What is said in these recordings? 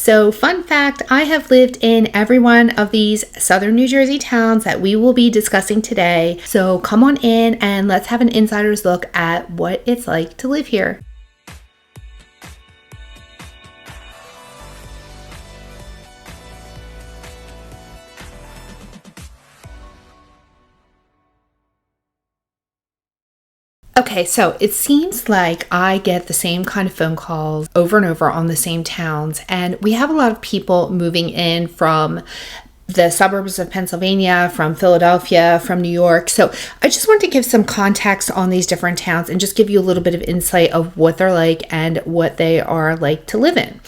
So fun fact, I have lived in every one of these southern New Jersey towns that we will be discussing today. So come on in and let's have an insider's look at what it's like to live here. Okay, so it seems like I get the same kind of phone calls over and over on the same towns, and we have a lot of people moving in from the suburbs of Pennsylvania, from Philadelphia, from New York. So I just want to give some context on these different towns and just give you a little bit of insight of what they're like and what they are like to live in.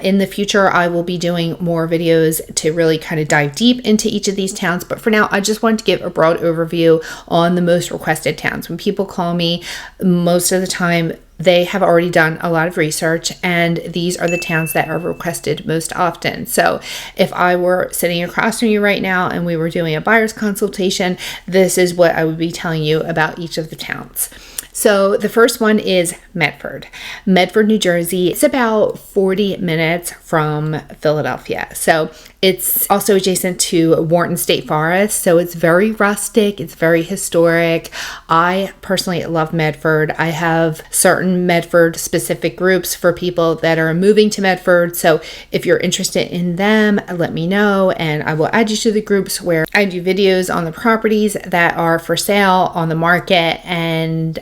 In the future, I will be doing more videos to really kind of dive deep into each of these towns. But for now, I just wanted to give a broad overview on the most requested towns. When people call me, most of the time, they have already done a lot of research, and these are the towns that are requested most often. So if I were sitting across from you right now and we were doing a buyer's consultation, this is what I would be telling you about each of the towns. So the first one is Medford. Medford, New Jersey. It's about 40 minutes from Philadelphia. So it's also adjacent to Wharton State Forest. So it's very rustic. It's very historic. I personally love Medford. I have certain Medford specific groups for people that are moving to Medford. So if you're interested in them, let me know and I will add you to the groups where I do videos on the properties that are for sale on the market, and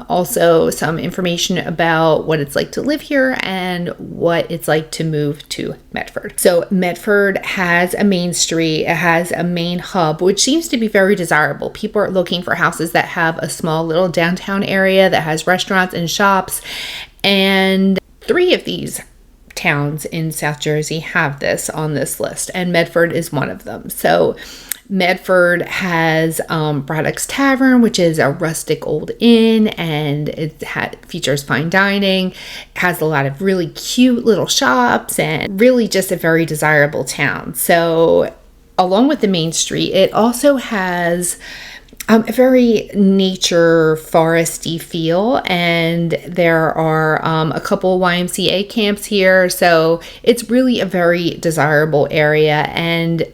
also some information about what it's like to live here and what it's like to move to Medford. So Medford has a main street, it has a main hub, which seems to be very desirable. People are looking for houses that have a small little downtown area that has restaurants and shops, and 3 of these towns in South Jersey have this on this list, and Medford is one of them. So Medford has Braddock's Tavern, which is a rustic old inn, and it features fine dining. It has a lot of really cute little shops and really just a very desirable town. So along with the main street, it also has a very nature foresty feel, and there are a couple YMCA camps here, so it's really a very desirable area. And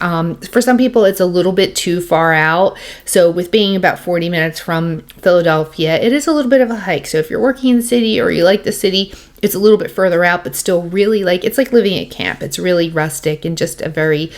for some people it's a little bit too far out, so with being about 40 minutes from Philadelphia, it is a little bit of a hike. So if you're working in the city or you like the city, it's a little bit further out, but still really it's like living at camp. It's really rustic and just a very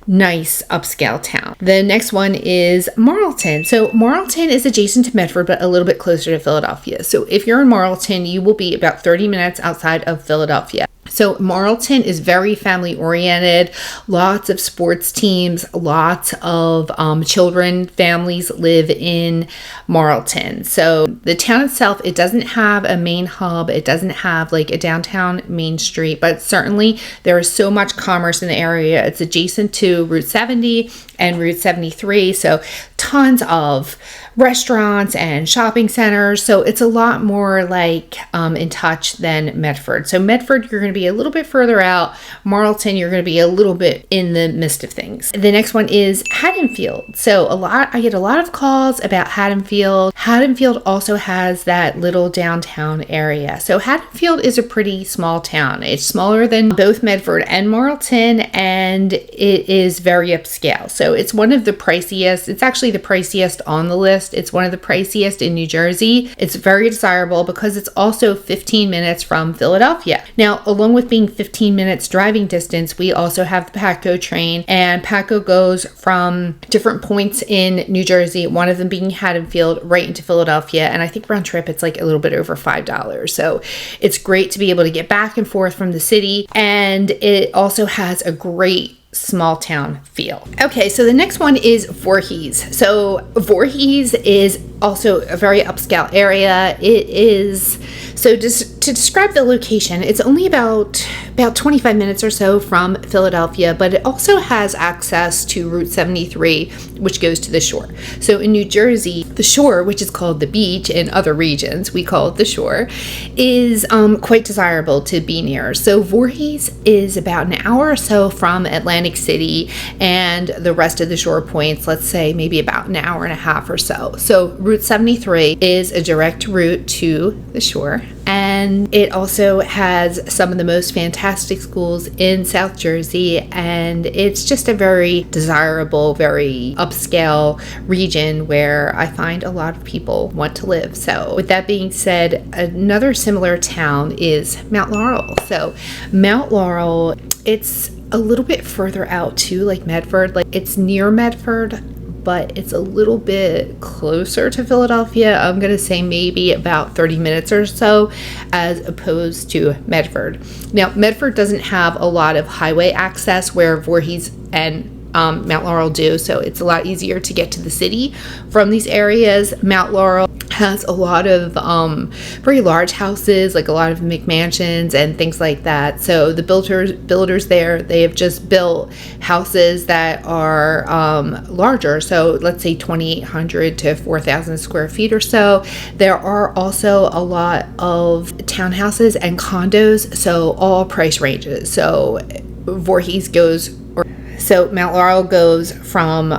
nice upscale town. The next one is Marlton. So Marlton is adjacent to Medford, but a little bit closer to Philadelphia. So if you're in Marlton, you will be about 30 minutes outside of Philadelphia. So Marlton is very family oriented, lots of sports teams, lots of families live in Marlton. So the town itself, it doesn't have a main hub, it doesn't have like a downtown main street, but certainly there is so much commerce in the area. It's adjacent to Route 70 and Route 73, so tons of restaurants and shopping centers. So it's a lot more in touch than Medford. So Medford, you're going to be a little bit further out. Marlton, you're going to be a little bit in the midst of things. The next one is Haddonfield. So I get a lot of calls about Haddonfield. Haddonfield also has that little downtown area. So Haddonfield is a pretty small town. It's smaller than both Medford and Marlton, and it is very upscale. So it's one of the priciest. It's actually the priciest on the list. It's one of the priciest in New Jersey. It's very desirable because it's also 15 minutes from Philadelphia. Now, along with being 15 minutes driving distance, we also have the PATCO train, and PATCO goes from different points in New Jersey, one of them being Haddonfield, right into Philadelphia. And I think round trip, it's like a little bit over $5. So it's great to be able to get back and forth from the city. And it also has a great small town feel. Okay, so the next one is Voorhees. So Voorhees is also a very upscale area. It is, so just to describe the location, it's only about 25 minutes or so from Philadelphia, but it also has access to Route 73, which goes to the shore. So in New Jersey, the shore, which is called the beach in other regions, we call it the shore, is quite desirable to be near. So Voorhees is about an hour or so from Atlantic City, and the rest of the shore points, let's say maybe about an hour and a half or so. So Route 73 is a direct route to the shore, and and it also has some of the most fantastic schools in South Jersey, and it's just a very desirable, very upscale region where I find a lot of people want to live. So with that being said, another similar town is Mount Laurel. So Mount Laurel, it's a little bit further out too, like Medford. Like, it's near Medford, but it's a little bit closer to Philadelphia. I'm gonna say maybe about 30 minutes or so, as opposed to Medford. Now, Medford doesn't have a lot of highway access where Voorhees and Mount Laurel do, so it's a lot easier to get to the city from these areas. Mount Laurel has a lot of very large houses, like a lot of McMansions and things like that. So the builders there, they have just built houses that are larger. So let's say 2,800 to 4,000 square feet or so. There are also a lot of townhouses and condos, so all price ranges. So Voorhees goes, so Mount Laurel goes from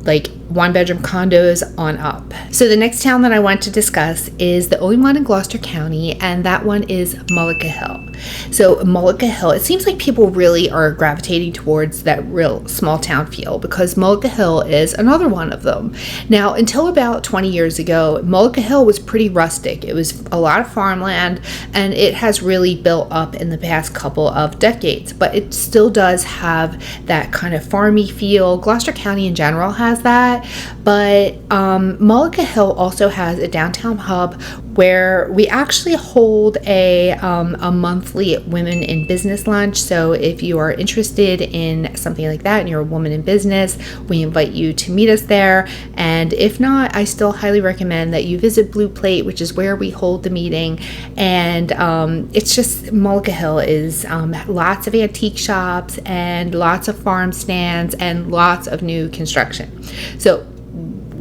like 1-bedroom condos on up. So the next town that I want to discuss is the only one in Gloucester County, and that one is Mullica Hill. So Mullica Hill, it seems like people really are gravitating towards that real small town feel, because Mullica Hill is another one of them. Now, until about 20 years ago, Mullica Hill was pretty rustic. It was a lot of farmland, and it has really built up in the past couple of decades, but it still does have that kind of farmy feel. Gloucester County in general has that, but Mullica Hill also has a downtown hub where we actually hold a monthly women in business lunch. So if you are interested in something like that and you're a woman in business, we invite you to meet us there. And if not, I still highly recommend that you visit Blue Plate, which is where we hold the meeting. And it's just, Mullica Hill is lots of antique shops and lots of farm stands and lots of new construction. So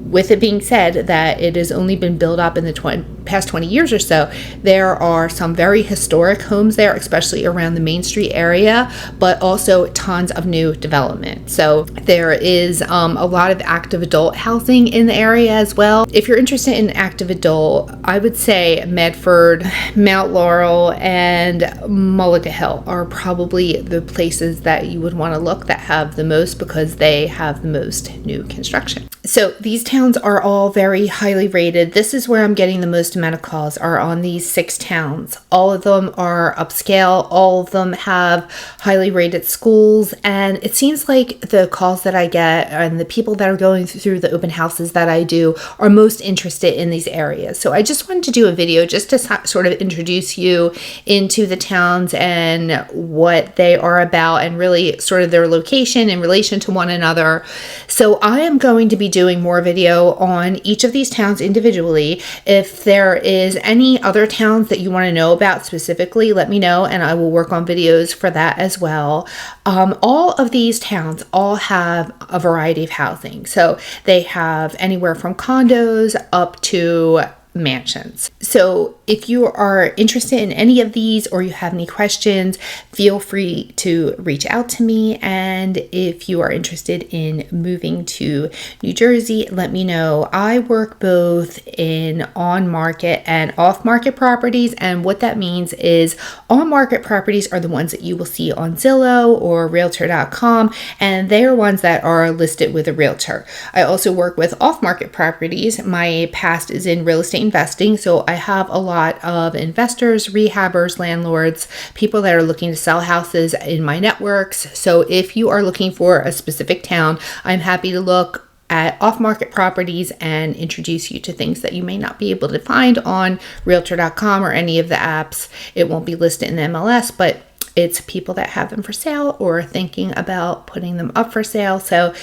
with it being said that it has only been built up in the past 20 years or so, there are some very historic homes there, especially around the Main Street area, but also tons of new development. So there is a lot of active adult housing in the area as well. If you're interested in active adult, I would say Medford, Mount Laurel, and Mullica Hill are probably the places that you would want to look that have the most, because they have the most new construction. So these towns are all very highly rated. This is where I'm getting the most amount of calls, are on these 6 towns. All of them are upscale. All of them have highly rated schools. And it seems like the calls that I get and the people that are going through the open houses that I do are most interested in these areas. So I just wanted to do a video just to sort of introduce you into the towns and what they are about, and really sort of their location in relation to one another. So I am going to be doing more video on each of these towns individually. If there is any other towns that you want to know about specifically, let me know, and I will work on videos for that as well. All of these towns all have a variety of housing. So they have anywhere from condos up to mansions. So if you are interested in any of these, or you have any questions, feel free to reach out to me. And if you are interested in moving to New Jersey, let me know. I work both in on-market and off-market properties. And what that means is on-market properties are the ones that you will see on Zillow or Realtor.com, and they are ones that are listed with a realtor. I also work with off-market properties. My past is in real estate investing, so I have a lot of investors, rehabbers, landlords, people that are looking to sell houses in my networks. So if you are looking for a specific town, I'm happy to look at off-market properties and introduce you to things that you may not be able to find on Realtor.com or any of the apps. It won't be listed in the MLS, but it's people that have them for sale or thinking about putting them up for sale. So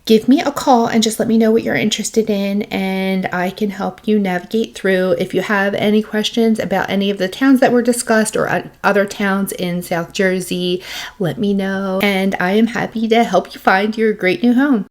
give me a call and just let me know what you're interested in, and I can help you navigate through. If you have any questions about any of the towns that were discussed or other towns in South Jersey, let me know, and I am happy to help you find your great new home.